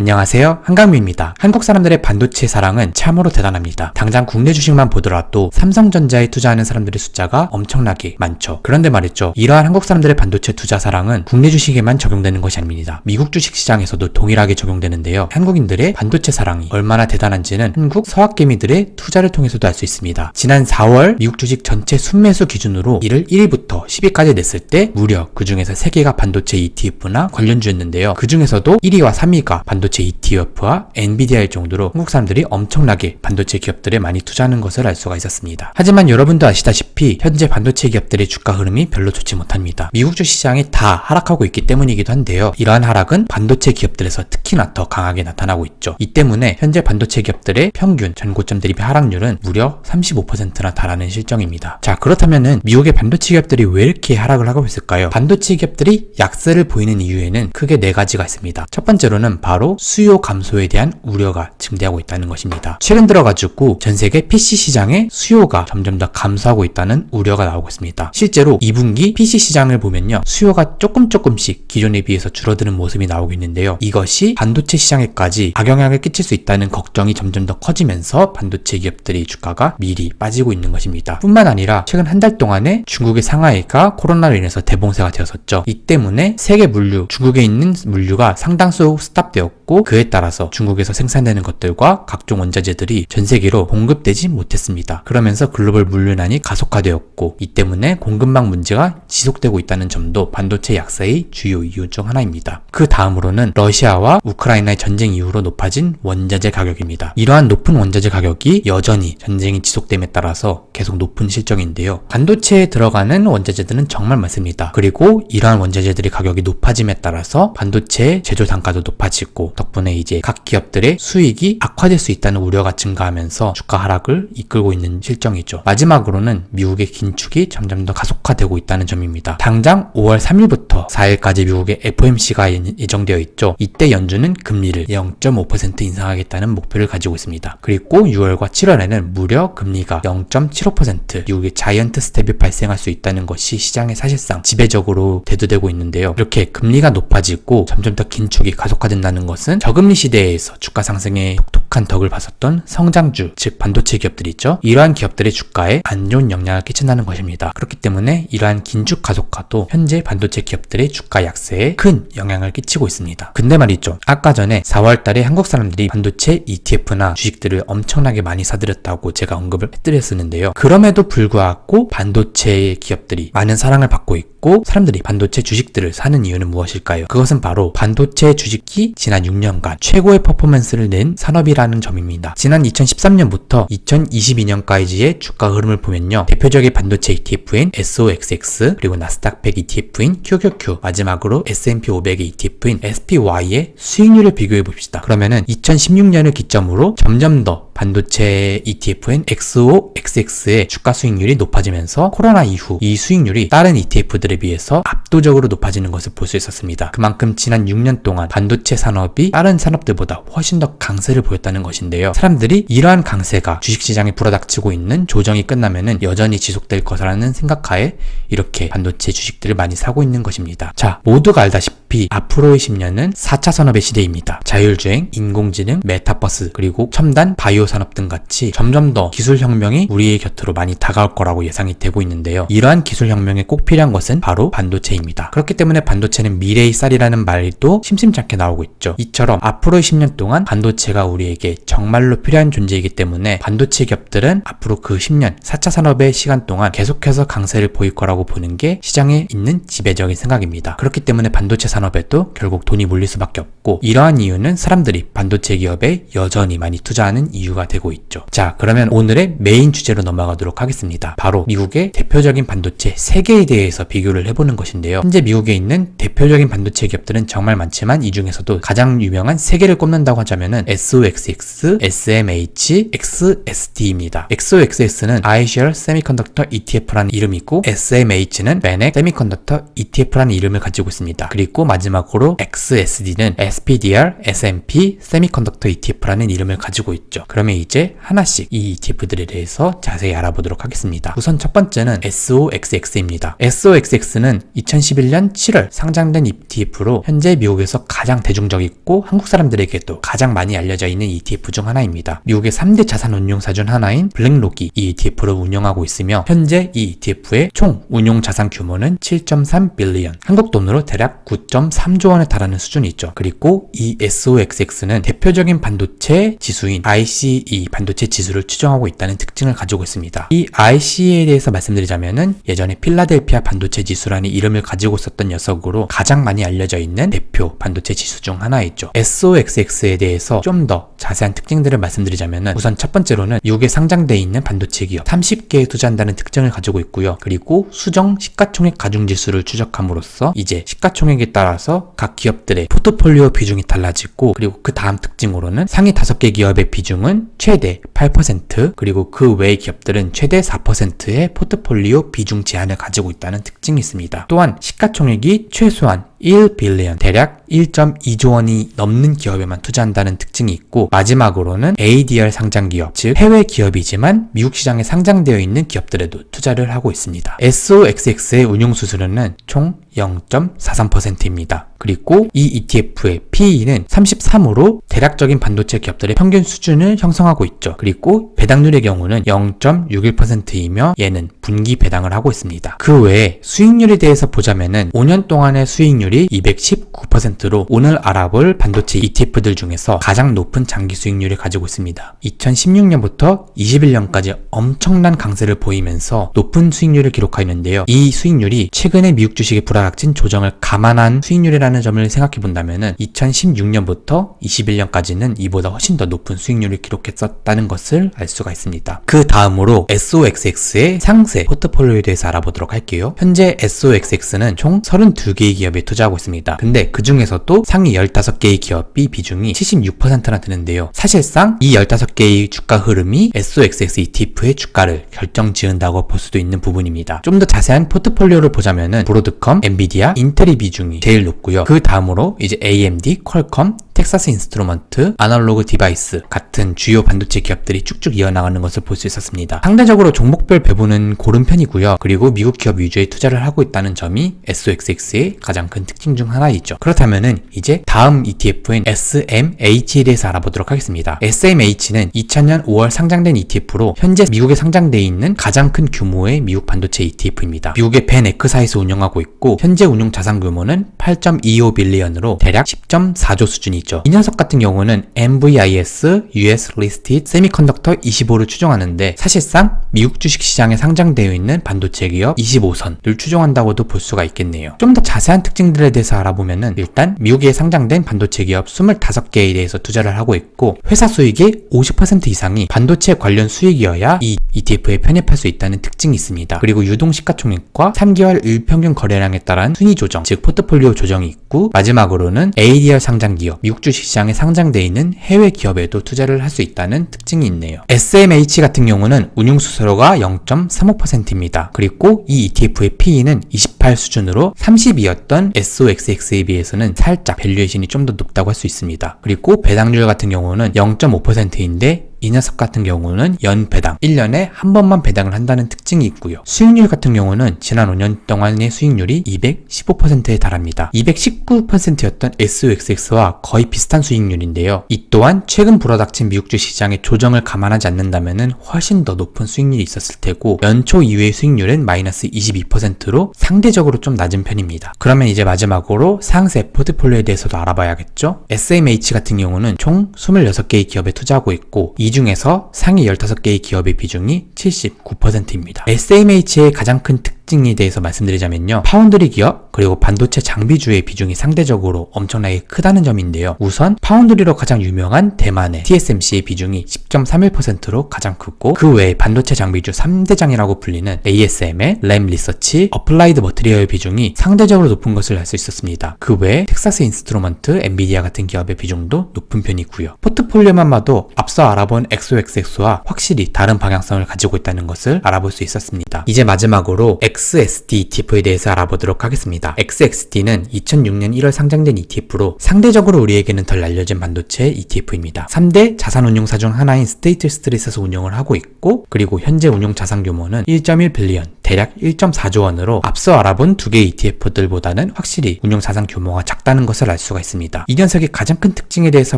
안녕하세요, 한강미입니다. 한국 사람들의 반도체 사랑은 참으로 대단합니다. 당장 국내 주식만 보더라도 삼성전자에 투자하는 사람들의 숫자가 엄청나게 많죠. 그런데 말이죠, 이러한 한국 사람들의 반도체 투자 사랑은 국내 주식에만 적용되는 것이 아닙니다. 미국 주식 시장에서도 동일하게 적용되는데요. 한국인들의 반도체 사랑이 얼마나 대단한지는 한국 서학개미들의 투자를 통해서도 알 수 있습니다. 지난 4월 미국 주식 전체 순매수 기준으로 이를 1위부터 10위까지 냈을 때 무려 그 중에서 3개가 반도체 ETF나 관련주였는데요. 그 중에서도 1위와 3위가 반도체 ETF와 엔비디아일 정도로 한국 사람들이 엄청나게 반도체 기업들에 많이 투자하는 것을 알 수가 있었습니다. 하지만 여러분도 아시다시피 현재 반도체 기업들의 주가 흐름이 별로 좋지 못합니다. 미국 주식 시장이 다 하락하고 있기 때문이기도 한데요. 이러한 하락은 반도체 기업들에서 특히나 더 강하게 나타나고 있죠. 이 때문에 현재 반도체 기업들의 평균 전고점 대비 하락률은 무려 35%나 달하는 실정입니다. 자, 그렇다면은 미국의 반도체 기업들이 왜 이렇게 하락을 하고 있을까요? 반도체 기업들이 약세를 보이는 이유에는 크게 4가지가 있습니다. 첫 번째로는 바로 수요 감소에 대한 우려가 증대하고 있다는 것입니다. 최근 들어가지고 전 세계 PC 시장의 수요가 점점 더 감소하고 있다는 우려가 나오고 있습니다. 실제로 2분기 PC 시장을 보면요, 수요가 조금씩 기존에 비해서 줄어드는 모습이 나오고 있는데요. 이것이 반도체 시장에까지 악영향을 끼칠 수 있다는 걱정이 점점 더 커지면서 반도체 기업들의 주가가 미리 빠지고 있는 것입니다. 뿐만 아니라 최근 한 달 동안에 중국의 상하이가 코로나로 인해서 대봉쇄가 되었었죠. 이 때문에 세계 물류, 중국에 있는 물류가 상당수 스탑되었고, 그에 따라서 중국에서 생산되는 것들과 각종 원자재들이 전 세계로 공급되지 못했습니다. 그러면서 글로벌 물류난이 가속화되었고, 이 때문에 공급망 문제가 지속되고 있다는 점도 반도체 약세의 주요 이유 중 하나입니다. 그 다음으로는 러시아와 우크라이나의 전쟁 이후로 높아진 원자재 가격입니다. 이러한 높은 원자재 가격이 여전히 전쟁이 지속됨에 따라서 계속 높은 실정인데요. 반도체에 들어가는 원자재들은 정말 많습니다. 그리고 이러한 원자재들의 가격이 높아짐에 따라서 반도체 제조 단가도 높아지고, 덕분에 이제 각 기업들의 수익이 악화될 수 있다는 우려가 증가하면서 주가 하락을 이끌고 있는 실정이죠. 마지막으로는 미국의 긴축이 점점 더 가속화되고 있다는 점입니다. 당장 5월 3일부터 4일까지 미국의 FOMC가 예정되어 있죠. 이때 연준은 금리를 0.5% 인상하겠다는 목표를 가지고 있습니다. 그리고 6월과 7월에는 무려 금리가 0.75% 미국의 자이언트 스텝이 발생할 수 있다는 것이 시장에 사실상 지배적으로 대두되고 있는데요. 이렇게 금리가 높아지고 점점 더 긴축이 가속화된다는 것은 저금리 시대에서 주가 상승에 톡톡한 덕을 봤었던 성장주, 즉 반도체 기업들이 있죠. 이러한 기업들의 주가에 안 좋은 영향을 끼친다는 것입니다. 그렇기 때문에 이러한 긴축 가속화도 현재 반도체 기업들의 주가 약세에 큰 영향을 끼치고 있습니다. 근데 말이죠, 아까 전에 4월 달에 한국 사람들이 반도체 ETF나 주식들을 엄청나게 많이 사들였다고 제가 언급을 해드렸었는데요. 그럼에도 불구하고 반도체 기업들이 많은 사랑을 받고 있고 사람들이 반도체 주식들을 사는 이유는 무엇일까요? 그것은 바로 반도체 주식이 지난 6년간 최고의 퍼포먼스를 낸 산업이라는 점입니다. 지난 2013년부터 2022년까지의 주가 흐름을 보면요, 대표적인 반도체 ETF인 SOXX, 그리고 나스닥 100 ETF인 QQQ, 마지막으로 S&P 500의 ETF인 SPY의 수익률을 비교해 봅시다. 그러면은 2016년을 기점으로 점점 더 반도체 ETF인 XOXX의 주가 수익률이 높아지면서 코로나 이후 이 수익률이 다른 ETF들에 비해서 압도적으로 높아지는 것을 볼 수 있었습니다. 그만큼 지난 6년 동안 반도체 산업이 다른 산업들보다 훨씬 더 강세를 보였다는 것인데요. 사람들이 이러한 강세가 주식시장에 불어닥치고 있는 조정이 끝나면은 여전히 지속될 것이라는 생각하에 이렇게 반도체 주식들을 많이 사고 있는 것입니다. 자, 모두가 알다시피 앞으로의 10년은 4차 산업의 시대입니다. 자율주행, 인공지능, 메타버스, 그리고 첨단 바이오 산업 등 같이 점점 더 기술혁명이 우리의 곁으로 많이 다가올 거라고 예상이 되고 있는데요. 이러한 기술혁명에 꼭 필요한 것은 바로 반도체입니다. 그렇기 때문에 반도체는 미래의 쌀이라는 말도 심심치 않게 나오고 있죠. 이처럼 앞으로의 10년 동안 반도체가 우리에게 정말로 필요한 존재이기 때문에 반도체 기업들은 앞으로 그 10년 4차 산업의 시간 동안 계속해서 강세를 보일 거라고 보는 게 시장에 있는 지배적인 생각입니다. 그렇기 때문에 반도체 산업에도 결국 돈이 몰릴 수밖에 없고, 이러한 이유는 사람들이 반도체 기업에 여전히 많이 투자하는 이유가 되고 있죠. 자, 그러면 오늘의 메인 주제로 넘어가도록 하겠습니다. 바로 미국의 대표적인 반도체 3개에 대해서 비교를 해보는 것인데요. 현재 미국에 있는 대표적인 반도체 기업들은 정말 많지만 이 중에서도 가장 유명한 3개를 꼽는다고 하자면은 SOXX, SMH, XSD입니다. XOXX는 iShares Semiconductor ETF라는 이름이 있고, SMH는 Manek Semiconductor ETF라는 이름을 가지고 있습니다. 그리고 마지막으로 XSD는 SPDR SMP 세미컨덕터 ETF라는 이름을 가지고 있죠. 그러면 이제 하나씩 이 ETF들에 대해서 자세히 알아보도록 하겠습니다. 우선 첫 번째는 SOXX입니다. SOXX는 2011년 7월 상장된 ETF로 현재 미국에서 가장 대중적이고 한국 사람들에게도 가장 많이 알려져 있는 ETF 중 하나입니다. 미국의 3대 자산 운용사 중 하나인 블랙록이 이 ETF를 운영하고 있으며 현재 이 ETF의 총 운용 자산 규모는 7.3 빌리언, 한국 돈으로 대략 9.3조 원에 달하는 수준이죠. 그리고 이 SOXX는 대표적인 반도체 지수인 ICE 반도체 지수를 추정하고 있다는 특징을 가지고 있습니다. 이 ICE에 대해서 말씀드리자면은 예전에 필라델피아 반도체 지수라는 이름을 가지고 있었던 녀석으로 가장 많이 알려져 있는 대표 반도체 지수 중 하나이죠. SOXX에 대해서 좀 더 자세한 특징들을 말씀드리자면은 우선 첫 번째로는 미국에 상장되어 있는 반도체 기업 30개에 투자한다는 특징을 가지고 있고요. 그리고 수정 시가총액 가중지수를 추적함으로써 이제 시가총액에 따라서 각 기업들의 포트폴리오 비중이 달라지고, 그리고 그 다음 특징으로는 상위 5개 기업의 비중은 최대 8%, 그리고 그 외의 기업들은 최대 4%의 포트폴리오 비중 제한을 가지고 있다는 특징이 있습니다. 또한 시가총액이 최소한 1빌리언, 대략 1.2조 원이 넘는 기업에만 투자한다는 특징이 있고, 마지막으로는 ADR 상장 기업, 즉 해외 기업이지만 미국 시장에 상장되어 있는 기업들에도 투자를 하고 있습니다. SOXX의 운용 수수료는 총 0.43%입니다. 그리고 이 ETF의 PE는 33으로 대략적인 반도체 기업들의 평균 수준을 형성하고 있죠. 그리고 배당률의 경우는 0.61%이며 얘는 분기 배당을 하고 있습니다. 그 외에 수익률에 대해서 보자면은 5년 동안의 수익률이 219%로 오늘 알아볼 반도체 ETF들 중에서 가장 높은 장기 수익률을 가지고 있습니다. 2016년부터 21년까지 엄청난 강세를 보이면서 높은 수익률을 기록하였는데요. 이 수익률이 최근에 미국 주식의 불하락진 조정을 감안한 수익률이라는 점을 생각해 본다면은 2016년부터 21년까지는 이보다 훨씬 더 높은 수익률을 기록했었다는 것을 알 수가 있습니다. 그 다음으로 SOXX의 상세 포트폴리오에 대해서 알아보도록 할게요. 현재 SOXX는 총 32개의 기업에 투자하고 있습니다. 근데 그 중에서도 상위 15개의 기업이 비중이 76%나 되는데요. 사실상 이 15개의 주가 흐름이 SOXX ETF의 주가를 결정지은다고 볼 수도 있는 부분입니다. 좀 더 자세한 포트폴리오를 보자면은 브로드컴, 엔비디아, 인텔의 비중이 제일 높고요. 그 다음으로 이제 AMD, 퀄컴, 텍사스 인스트루먼트, 아날로그 디바이스 같은 주요 반도체 기업들이 쭉쭉 이어나가는 것을 볼 수 있었습니다. 상대적으로 종목별 배분은 고른 편이고요. 그리고 미국 기업 위주의 투자를 하고 있다는 점이 SOXX의 가장 큰 특징 중 하나이죠. 그렇다면은 이제 다음 ETF인 SMH에 대해서 알아보도록 하겠습니다. SMH는 2000년 5월 상장된 ETF로 현재 미국에 상장되어 있는 가장 큰 규모의 미국 반도체 ETF입니다. 미국의 벤에크사에서 운영하고 있고 현재 운용 자산 규모는 8.25 빌리언으로 대략 10.4조 수준이죠. 이 녀석 같은 경우는 MVIS US Listed Semiconductor 25를 추정하는데 사실상 미국 주식시장에 상장되어 있는 반도체 기업 25선을 추정한다고도 볼 수가 있겠네요. 좀 더 자세한 특징들에 대해서 알아보면은 일단 미국에 상장된 반도체 기업 25개에 대해서 투자를 하고 있고 회사 수익의 50% 이상이 반도체 관련 수익이어야 이 ETF에 편입할 수 있다는 특징이 있습니다. 그리고 유동 시가총액과 3개월 일평균 거래량에 따른 순위 조정, 즉 포트폴리오 조정이 있고, 마지막으로는 ADR 상장 기업, 미국 주식시장에 상장되어 있는 해외 기업에도 투자를 할 수 있다는 특징이 있네요. SMH 같은 경우는 운용 수수료가 0.35%입니다. 그리고 이 ETF의 PE는 28 수준으로 32였던 SOXX에 비해서는 살짝 밸류에이션이 좀 더 높다고 할 수 있습니다. 그리고 배당률 같은 경우는 0.5%인데 이 녀석 같은 경우는 연 배당, 1년에 한 번만 배당을 한다는 특징이 있고요. 수익률 같은 경우는 지난 5년 동안의 수익률이 215%에 달합니다. 219%였던 SOXX와 거의 비슷한 수익률인데요. 이 또한 최근 불어닥친 미국 주식시장의 조정을 감안하지 않는다면 훨씬 더 높은 수익률이 있었을 테고, 연초 이후의 수익률은 마이너스 22%로 상대적으로 좀 낮은 편입니다. 그러면 이제 마지막으로 상세 포트폴리오에 대해서도 알아봐야겠죠? SMH 같은 경우는 총 26개의 기업에 투자하고 있고, 이 중에서 상위 15개의 기업의 비중이 79%입니다. SMH의 가장 큰 특징에 대해서 말씀드리자면요. 파운드리 기업, 그리고 반도체 장비주의 비중이 상대적으로 엄청나게 크다는 점인데요. 우선 파운드리로 가장 유명한 대만의 TSMC의 비중이 10.31%로 가장 크고, 그 외에 반도체 장비주 3대장이라고 불리는 ASML, 램 리서치, 어플라이드 머티리얼 비중이 상대적으로 높은 것을 알 수 있었습니다. 그 외에 텍사스 인스트루먼트, 엔비디아 같은 기업의 비중도 높은 편이고요. 포트폴리오만 봐도 앞서 알아본 XOXX와 확실히 다른 방향성을 가지고 있다는 것을 알아볼 수 있었습니다. 이제 마지막으로 XSD ETF에 대해서 알아보도록 하겠습니다. XSD는 2006년 1월 상장된 ETF로 상대적으로 우리에게는 덜 알려진 반도체 ETF입니다. 3대 자산운용사 중 하나인 스테이트 스트리트에서 운영을 하고 있고, 그리고 현재 운용 자산 규모는 1.1 빌리언, 대략 1.4조 원으로 앞서 알아본 두 개의 ETF들보다는 확실히 운용 자산 규모가 작다는 것을 알 수가 있습니다. 이 녀석의 가장 큰 특징에 대해서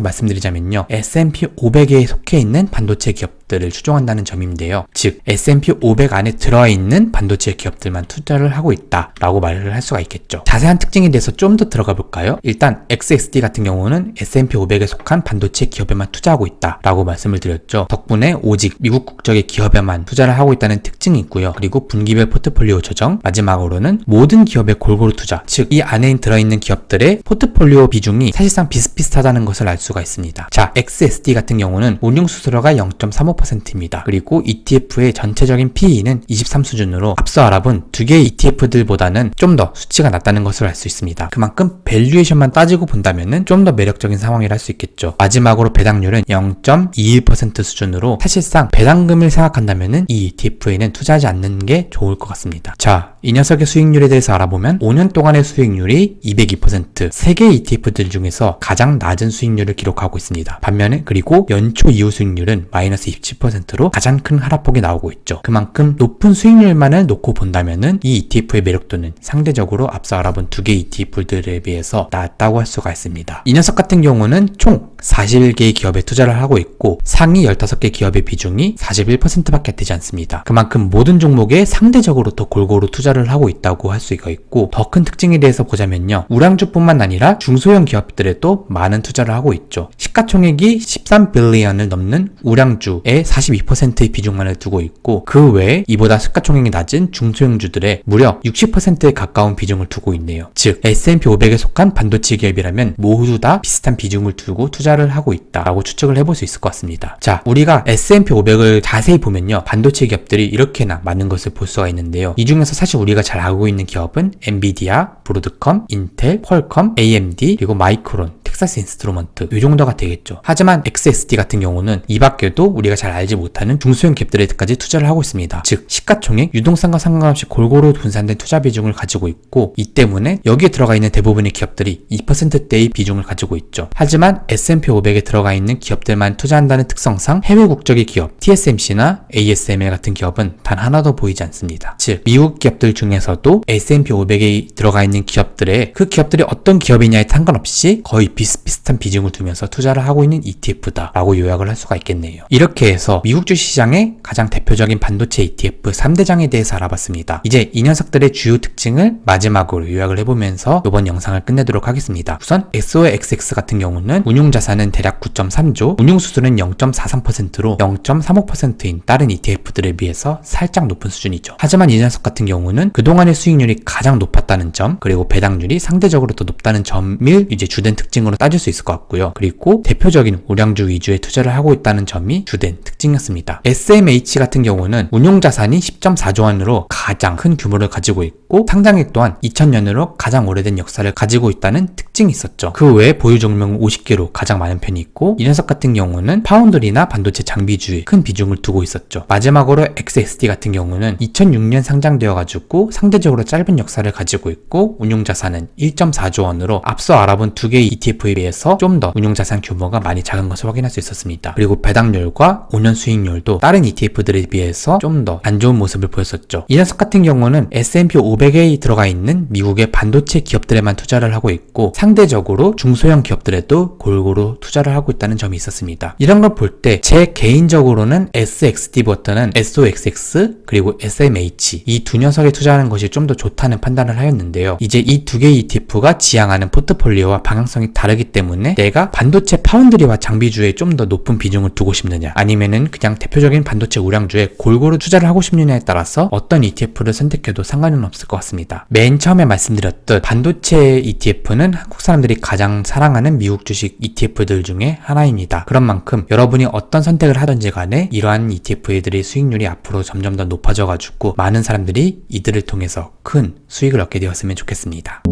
말씀드리자면요, S&P 500에 속해 있는 반도체 기업들을 추종한다는 점인데요. 즉 S&P 500 안에 들어와 있는 반도체 기업들만 투자를 하고 있다라고 말을 할 수가 있겠죠. 자세한 특징에 대해서 좀 더 들어가 볼까요? 일단 XSD 같은 경우는 S&P 500에 속한 반도체 기업에만 투자하고 있다라고 말씀을 드렸죠. 덕분에 오직 미국 국적의 기업에만 투자를 하고 있다는 특징이 있고요. 그리고 분기별 포트폴리오 조정, 마지막으로는 모든 기업의 골고루 투자, 즉 이 안에 들어있는 기업들의 포트폴리오 비중이 사실상 비슷비슷하다는 것을 알 수가 있습니다. 자, XSD 같은 경우는 운용 수수료가 0.35%입니다. 그리고 ETF의 전체적인 PE는 23 수준으로 앞서 알아본 두 개의 ETF들보다는 좀 더 수치가 낮다는 것을 알 수 있습니다. 그만큼 밸류에이션만 따지고 본다면은 좀 더 매력적인 상황이라 할 수 있겠죠. 마지막으로 배당률은 0.21% 수준으로 사실상 배당금을 생각한다면은 이 ETF에는 투자하지 않는 게 좋을 것 같습니다. 자, 이 녀석의 수익률에 대해서 알아보면 5년 동안의 수익률이 202%, 세개 ETF들 중에서 가장 낮은 수익률을 기록하고 있습니다. 반면에 그리고 연초 이후 수익률은 마이너스 27%로 가장 큰 하락폭이 나오고 있죠. 그만큼 높은 수익률만을 놓고 본다면은 이 ETF의 매력도는 상대적으로 앞서 알아본 두 개의 ETF들에 비해서 낮다고 할 수가 있습니다. 이 녀석 같은 경우는 총 41개의 기업에 투자를 하고 있고 상위 15개 기업의 비중이 41%밖에 되지 않습니다. 그만큼 모든 종목에 상대적으로 더 골고루 투자를 하고 있다고 할 수가 있고, 더 큰 특징에 대해서 보자면요, 우량주뿐만 아니라 중소형 기업들에도 많은 투자를 하고 있죠. 시가총액이 13 빌리언을 넘는 우량주의 42%의 비중만을 두고 있고, 그 외에 이보다 시가총액이 낮은 중소형주들의 무려 60%에 가까운 비중을 두고 있네요. 즉 S&P 500에 속한 반도체 기업이라면 모두 다 비슷한 비중을 두고 투자를 하고 있다라고 추측을 해볼 수 있을 것 같습니다. 자, 우리가 S&P 500을 자세히 보면요, 반도체 기업들이 이렇게나 많은 것을 볼 수가 있는데요. 이 중에서 사실 우리가 잘 알고 있는 기업은 엔비디아, 브로드컴, 인텔, 퀄컴, AMD, 그리고 마이크론, 텍사스 인스트루먼트, 이 정도가 되겠죠. 하지만 XSD 같은 경우는 이 밖에도 우리가 잘 알지 못하는 중소형 기업들에까지 투자를 하고 있습니다. 즉 시가총액, 유동성과 상관없이 골고루 분산된 투자 비중을 가지고 있고, 이 때문에 여기에 들어가 있는 대부분의 기업들이 2%대의 비중을 가지고 있죠. 하지만 S&P 500에 들어가 있는 기업들만 투자한다는 특성상 해외 국적의 기업, TSMC나 ASML 같은 기업은 단 하나도 보이지 않습니다. 즉 미국 기업들 중에서도 S&P 500에 들어가 있는 기업들의 그 기업들이 어떤 기업이냐에 상관없이 거의 비슷비슷한 비중을 두면서 투자를 하고 있는 ETF다라고 요약을 할 수가 있겠네요. 이렇게 해서 미국 주시장의 가장 대표적인 반도체 ETF 3대장에 대해서 알아봤습니다. 이제 이 녀석들의 주요 특징을 마지막으로 요약을 해보면서 이번 영상을 끝내도록 하겠습니다. 우선 XOXX 같은 경우는 운용자산은 대략 9.3조, 운용수수는 0.43%로 0.35%인 다른 ETF들에 비해서 살짝 높은 수준이죠. 하지만 이 녀석 같은 경우는 그동안의 수익률이 가장 높았다는 점, 그리고 배당률이 상대적으로 더 높다는 점을 이제 주된 특징으로 따질 수 있을 것 같고요. 그리고 대표적인 우량주 위주의 투자를 하고 있다는 점이 주된 특징이었습니다. SMH 같은 경우는 운용자산이 10.4조 원으로 가장 큰 규모를 가지고 있고, 상장액 또한 2000년으로 가장 오래된 역사를 가지고 있다는 특징이 있었죠. 그 외에 보유 종목은 50개로 가장 많은 편이 있고, 이 녀석 같은 경우는 파운드리나 반도체 장비주에 큰 비중을 두고 있었죠. 마지막으로 XSD 같은 경우는 2006년 상장되어 가지고 상대적으로 짧은 역사를 가지고 있고, 운용자산은 1.4조 원으로 앞서 알아본 두 개의 ETF에 비해서 좀 더 운용자산 규모가 많이 작은 것을 확인할 수 있었습니다. 그리고 배당률과 5년 수익률도 다른 ETF들에 비해서 좀 더 안 좋은 모습을 보였었죠. 이 녀석 같은 경우는 S&P 500에 들어가 있는 미국의 반도체 기업들에만 투자를 하고 있고, 상대적으로 중소형 기업들에도 골고루 투자를 하고 있다는 점이 있었습니다. 이런 걸 볼 때 제 개인적으로는 SXD보다는 SOXX 그리고 SMH 이 두 녀석에 투자하는 것이 좀 더 좋다는 판단을 하였는데요. 이제 이 두 개의 ETF가 지향하는 포트폴리오와 방향성이 다르기 때문에 내가 반도체 파운드리와 장비주에 좀 더 높은 비중을 두고 싶느냐, 아니면은 그냥 대표적인 반도체 우량주에 골고루 투자를 하고 싶느냐에 따라서 어떤 ETF를 선택해도 상관은 없을 것 같습니다. 맨 처음에 말씀드렸듯 반도체 ETF는 한국 사람들이 가장 사랑하는 미국 주식 ETF들 중에 하나입니다. 그런 만큼 여러분이 어떤 선택을 하든지 간에 이러한 ETF들의 수익률이 앞으로 점점 더 높아져 가지고 많은 사람들이 이들을 통해서 큰 수익을 얻게 되었으면 좋겠습니다.